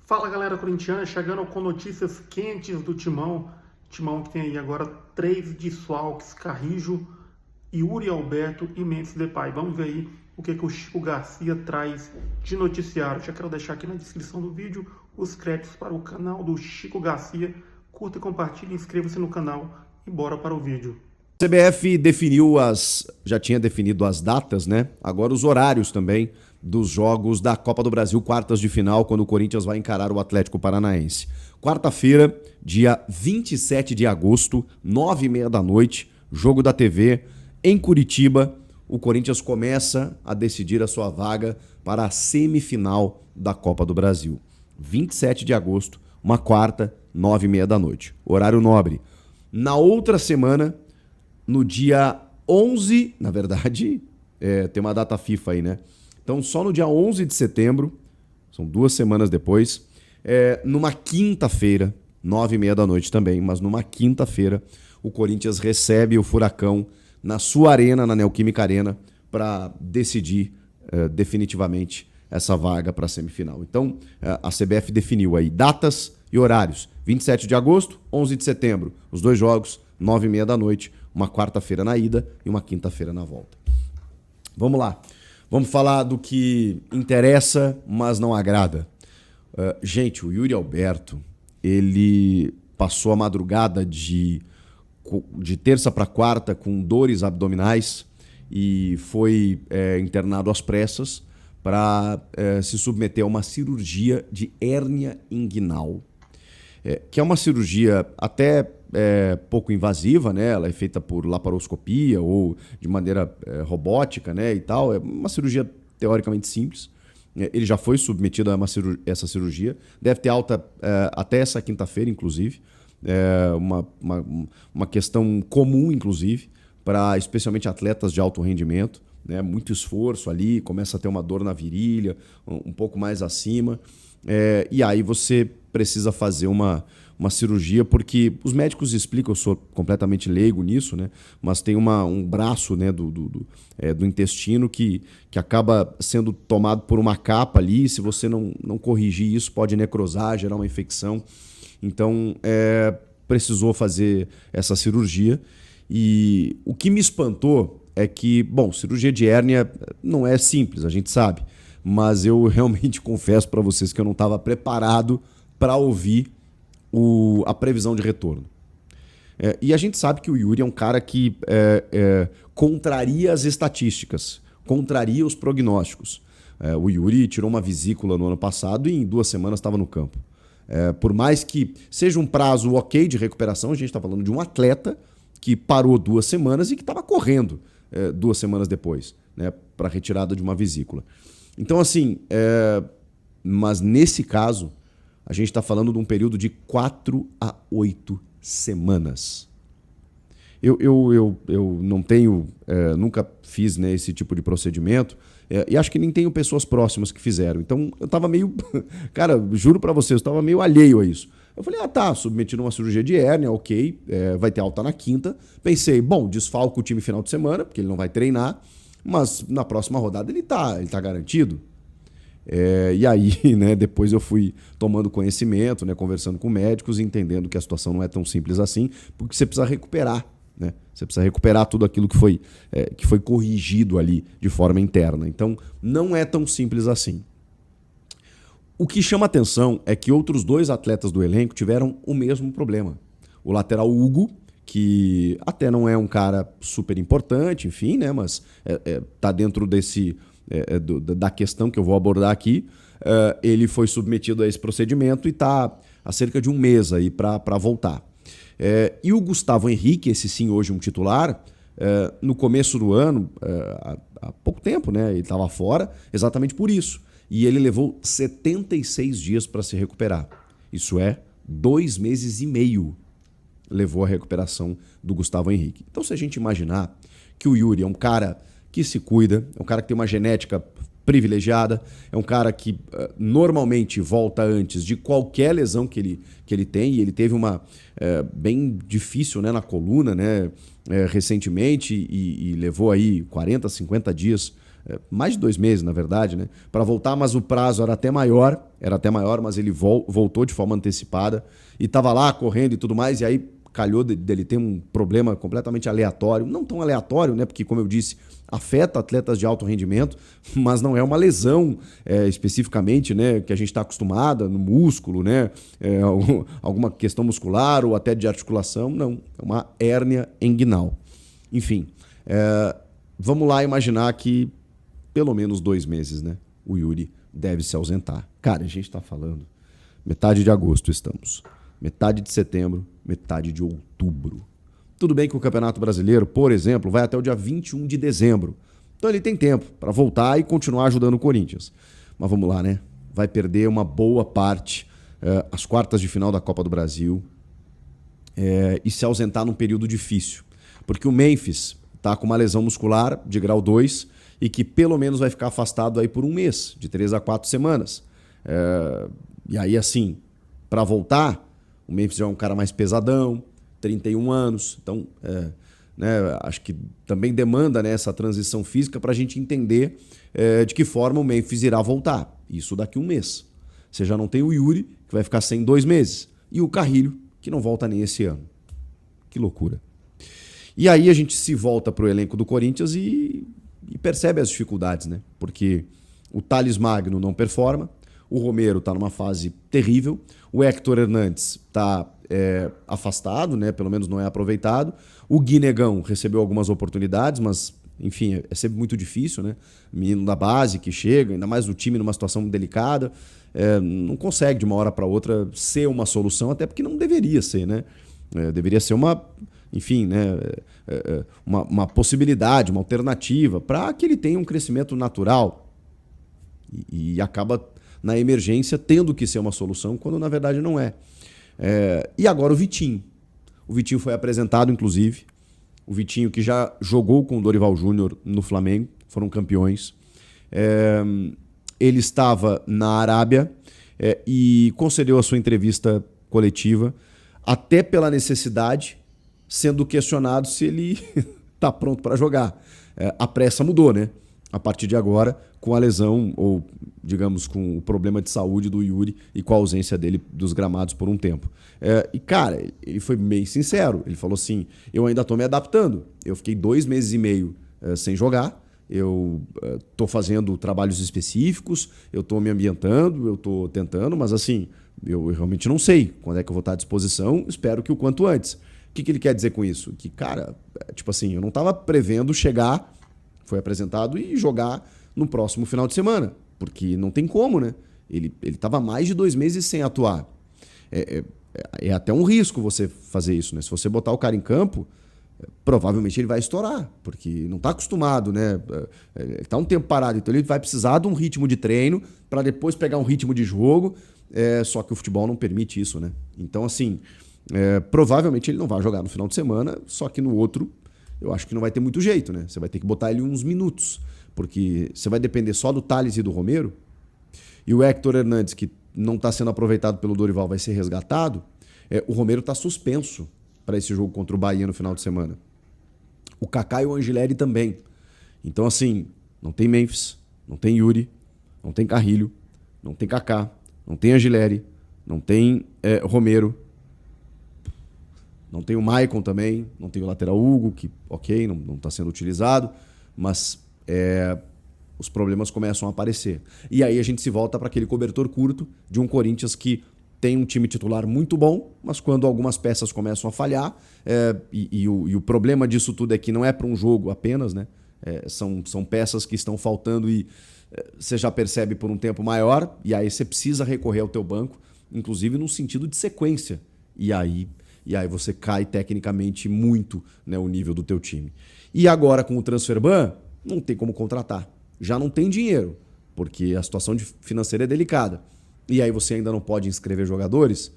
Fala galera corintiana, chegando com notícias quentes do Timão. Timão que tem aí agora 3 desfalques: Carrijo, Yuri Alberto e Memphis Depay. Vamos ver aí o que o Chico Garcia traz de noticiário. Já quero deixar aqui na descrição do vídeo os créditos para o canal do Chico Garcia. Curta, compartilhe, inscreva-se no canal e bora para o vídeo. A CBF já tinha definido as datas, né? Agora os horários também dos jogos da Copa do Brasil, quartas de final, quando o Corinthians vai encarar o Atlético Paranaense. Quarta-feira, dia 27 de agosto, 9h30 da noite, jogo da TV, em Curitiba, o Corinthians começa a decidir a sua vaga para a semifinal da Copa do Brasil. 27 de agosto, uma quarta, 9h30 da noite. Horário nobre. Na outra semana, no dia 11, na verdade, tem uma data FIFA aí, né? Então, só no dia 11 de setembro, são 2 semanas depois, numa quinta-feira, 9h30 da noite também, mas numa quinta-feira, o Corinthians recebe o Furacão na sua arena, na Neoquímica Arena, para decidir definitivamente essa vaga para a semifinal. Então, a CBF definiu aí datas e horários. 27 de agosto, 11 de setembro, os 2 jogos, 9h30 da noite, uma quarta-feira na ida e uma quinta-feira na volta. Vamos lá. Vamos falar do que interessa, mas não agrada. Gente, o Yuri Alberto, ele passou a madrugada de terça para quarta com dores abdominais e foi internado às pressas para se submeter a uma cirurgia de hérnia inguinal, que é uma cirurgia até pouco invasiva, né? Ela é feita por laparoscopia ou de maneira robótica, né? E tal. É uma cirurgia teoricamente simples. Ele já foi submetido a essa cirurgia. Deve ter alta até essa quinta-feira, inclusive. Uma questão comum, inclusive, para especialmente atletas de alto rendimento. Né? Muito esforço ali, começa a ter uma dor na virilha, um pouco mais acima. E aí você precisa fazer uma cirurgia, porque os médicos explicam, eu sou completamente leigo nisso, né? Mas tem um braço, né, do intestino que acaba sendo tomado por uma capa ali, se você não corrigir isso, pode necrosar, gerar uma infecção. Então, precisou fazer essa cirurgia. E o que me espantou é que, bom, cirurgia de hérnia não é simples, a gente sabe, mas eu realmente confesso para vocês que eu não estava preparado para ouvir a previsão de retorno. E a gente sabe que o Yuri é um cara que contraria as estatísticas, contraria os prognósticos. O Yuri tirou uma vesícula no ano passado e em 2 semanas estava no campo. Por mais que seja um prazo ok de recuperação, a gente está falando de um atleta que parou 2 semanas e que estava correndo 2 semanas depois, né, para retirada de uma vesícula. Então, assim, mas nesse caso, a gente está falando de um período de 4 a 8 semanas. Eu não tenho, nunca fiz, né, esse tipo de procedimento, e acho que nem tenho pessoas próximas que fizeram. Então eu estava meio, cara, juro para vocês, eu estava meio alheio a isso. Eu falei, submetido a uma cirurgia de hérnia, ok, vai ter alta na quinta. Pensei, bom, desfalco o time final de semana, porque ele não vai treinar, mas na próxima rodada ele tá garantido. E aí, né, depois eu fui tomando conhecimento, né, conversando com médicos, entendendo que a situação não é tão simples assim, porque você precisa recuperar, né? Você precisa recuperar tudo aquilo que foi corrigido ali de forma interna. Então, não é tão simples assim. O que chama atenção é que outros 2 atletas do elenco tiveram o mesmo problema. O lateral Hugo, que até não é um cara super importante, enfim, né, mas tá dentro da questão que eu vou abordar aqui. Ele foi submetido a esse procedimento e está há cerca de 1 mês aí para voltar. E o Gustavo Henrique, esse sim hoje um titular, no começo do ano, há pouco tempo, né, ele estava fora exatamente por isso. E ele levou 76 dias para se recuperar. Isso é 2 meses e meio levou a recuperação do Gustavo Henrique. Então, se a gente imaginar que o Yuri é um cara que se cuida, é um cara que tem uma genética privilegiada, é um cara que normalmente volta antes de qualquer lesão que ele tem, e ele teve uma bem difícil, né, na coluna, né, recentemente, e levou aí 40, 50 dias mais de 2 meses, na verdade, né? Para voltar, mas o prazo era até maior, mas ele voltou de forma antecipada e estava lá correndo e tudo mais, e aí calhou dele ter um problema completamente aleatório, não tão aleatório, né? Porque, como eu disse, afeta atletas de alto rendimento, mas não é uma lesão especificamente, né? Que a gente está acostumada no músculo, né? Alguma questão muscular ou até de articulação, não. É uma hérnia inguinal. Enfim, vamos lá imaginar que pelo menos 2 meses, né? O Yuri deve se ausentar. Cara, a gente está falando metade de agosto estamos. Metade de setembro, metade de outubro. Tudo bem que o Campeonato Brasileiro, por exemplo, vai até o dia 21 de dezembro. Então ele tem tempo para voltar e continuar ajudando o Corinthians. Mas vamos lá, né? Vai perder uma boa parte, as quartas de final da Copa do Brasil, e se ausentar num período difícil. Porque o Memphis está com uma lesão muscular de grau 2 e que pelo menos vai ficar afastado aí por 1 mês, de 3 a 4 semanas. E aí, assim, para voltar, o Memphis já é um cara mais pesadão, 31 anos, então acho que também demanda, né, essa transição física para a gente entender de que forma o Memphis irá voltar. Isso daqui a 1 mês. Você já não tem o Yuri, que vai ficar sem 2 meses, e o Carrilho, que não volta nem esse ano. Que loucura. E aí a gente se volta para o elenco do Corinthians e percebe as dificuldades, né? Porque o Thales Magno não performa, o Romero está numa fase terrível, o Héctor Hernandes está afastado, né? Pelo menos não é aproveitado. O Gui Negão recebeu algumas oportunidades, mas, enfim, é sempre muito difícil, né? Menino da base que chega, ainda mais o time numa situação delicada, não consegue de uma hora para outra ser uma solução, até porque não deveria ser, né? Deveria ser uma possibilidade, uma alternativa para que ele tenha um crescimento natural e acaba na emergência tendo que ser uma solução quando na verdade não é. E agora o Vitinho. O Vitinho foi apresentado, inclusive. O Vitinho que já jogou com o Dorival Júnior no Flamengo, foram campeões. Ele estava na Arábia e concedeu a sua entrevista coletiva até pela necessidade, sendo questionado se ele está pronto para jogar. A pressa mudou, né? A partir de agora, com a lesão, ou digamos, com o problema de saúde do Yuri e com a ausência dele dos gramados por um tempo. E, cara, ele foi bem sincero. Ele falou assim, eu ainda estou me adaptando. Eu fiquei 2 meses e meio sem jogar. Eu estou fazendo trabalhos específicos, eu estou me ambientando, eu estou tentando, mas assim, eu realmente não sei quando é que eu vou estar à disposição. Espero que o quanto antes. O que ele quer dizer com isso? Que, cara, tipo assim, eu não estava prevendo chegar, foi apresentado e jogar no próximo final de semana, porque não tem como, né? Ele estava mais de 2 meses sem atuar. É até um risco você fazer isso, né? Se você botar o cara em campo, provavelmente ele vai estourar, porque não está acostumado, né? Ele está um tempo parado, então ele vai precisar de um ritmo de treino para depois pegar um ritmo de jogo, só que o futebol não permite isso, né? Então, assim, provavelmente ele não vai jogar no final de semana, só que no outro eu acho que não vai ter muito jeito, né? Você vai ter que botar ele uns minutos, porque você vai depender só do Thales e do Romero, e o Héctor Hernandes, que não está sendo aproveitado pelo Dorival, vai ser resgatado. O Romero está suspenso para esse jogo contra o Bahia no final de semana. O Kaká e o Angileri também. Então, assim, não tem Memphis, não tem Yuri, não tem Carrilho, não tem Kaká, não tem Angileri, não tem Romero, não tem o Maicon também, não tem o lateral Hugo, que, ok, não está sendo utilizado, mas os problemas começam a aparecer. E aí a gente se volta para aquele cobertor curto de um Corinthians que tem um time titular muito bom, mas quando algumas peças começam a falhar, e o problema disso tudo é que não é para um jogo apenas, né? São peças que estão faltando e você já percebe por um tempo maior, e aí você precisa recorrer ao teu banco, inclusive no sentido de sequência. E aí você cai tecnicamente muito, né, o nível do teu time. E agora com o Transferban, não tem como contratar. Já não tem dinheiro, porque a situação financeira é delicada. E aí você ainda não pode inscrever jogadores.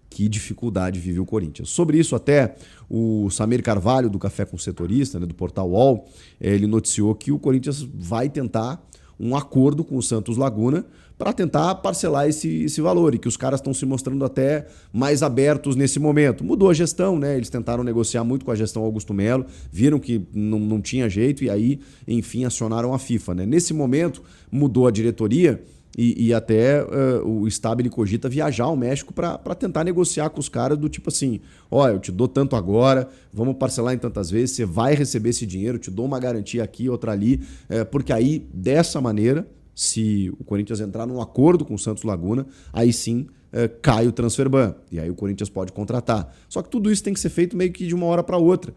Que dificuldade vive o Corinthians. Sobre isso até o Samir Carvalho, do Café com Setorista, né, do Portal UOL, ele noticiou que o Corinthians vai tentar um acordo com o Santos Laguna para tentar parcelar esse valor, e que os caras estão se mostrando até mais abertos nesse momento. Mudou a gestão, né? Eles tentaram negociar muito com a gestão Augusto Melo, viram que não tinha jeito e aí, enfim, acionaram a FIFA, né? Nesse momento, mudou a diretoria e até o Stabile cogita viajar ao México para tentar negociar com os caras do tipo assim, ó, eu te dou tanto agora, vamos parcelar em tantas vezes, você vai receber esse dinheiro, te dou uma garantia aqui, outra ali, porque aí, dessa maneira, se o Corinthians entrar num acordo com o Santos Laguna, aí sim cai o transfer ban. E aí o Corinthians pode contratar. Só que tudo isso tem que ser feito meio que de uma hora para outra.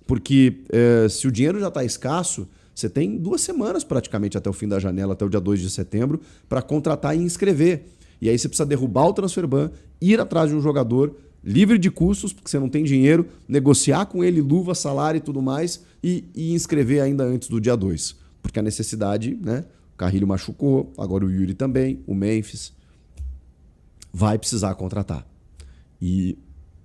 Porque se o dinheiro já está escasso, você tem 2 semanas praticamente até o fim da janela, até o dia 2 de setembro, para contratar e inscrever. E aí você precisa derrubar o transfer ban, ir atrás de um jogador livre de custos, porque você não tem dinheiro, negociar com ele luva, salário e tudo mais, e inscrever ainda antes do dia 2. Porque a necessidade, né? O Carrilho machucou, agora o Yuri também, o Memphis. Vai precisar contratar. E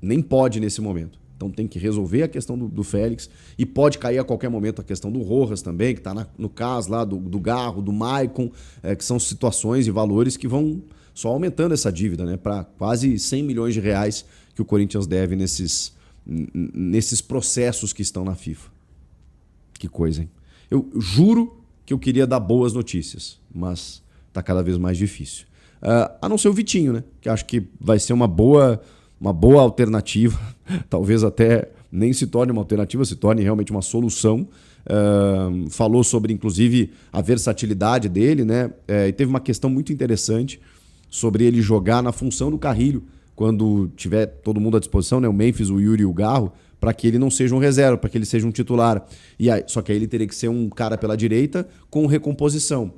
nem pode nesse momento. Então tem que resolver a questão do Félix e pode cair a qualquer momento a questão do Rojas também, que está no caso lá do Garro, do Maicon, que são situações e valores que vão só aumentando essa dívida, né, para quase 100 milhões de reais que o Corinthians deve nesses processos que estão na FIFA. Que coisa, hein? Eu juro que eu queria dar boas notícias, mas está cada vez mais difícil. A não ser o Vitinho, né? Que acho que vai ser uma boa alternativa, talvez até nem se torne uma alternativa, se torne realmente uma solução. Falou sobre, inclusive, a versatilidade dele, né? E teve uma questão muito interessante sobre ele jogar na função do Carrilho, quando tiver todo mundo à disposição, né? O Memphis, o Yuri e o Garro, para que ele não seja um reserva, para que ele seja um titular. Só que aí ele teria que ser um cara pela direita com recomposição.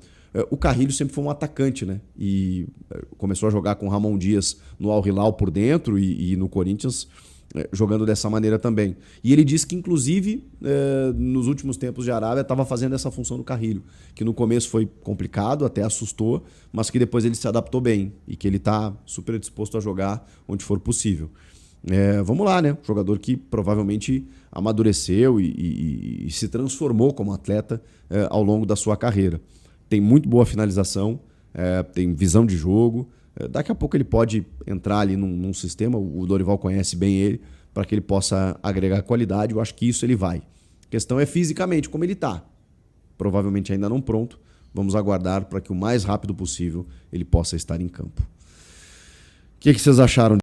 O Carrilho sempre foi um atacante, né? E começou a jogar com o Ramon Dias no Al Hilal por dentro e no Corinthians jogando dessa maneira também. E ele disse que, inclusive, nos últimos tempos de Arábia, estava fazendo essa função do Carrilho, que no começo foi complicado, até assustou, mas que depois ele se adaptou bem e que ele está super disposto a jogar onde for possível. Vamos lá, né? Jogador que provavelmente amadureceu e se transformou como atleta ao longo da sua carreira. Tem muito boa finalização, tem visão de jogo. Daqui a pouco ele pode entrar ali num sistema, o Dorival conhece bem ele, para que ele possa agregar qualidade. Eu acho que isso ele vai. A questão é fisicamente, como ele está. Provavelmente ainda não pronto. Vamos aguardar para que o mais rápido possível ele possa estar em campo. O que vocês acharam?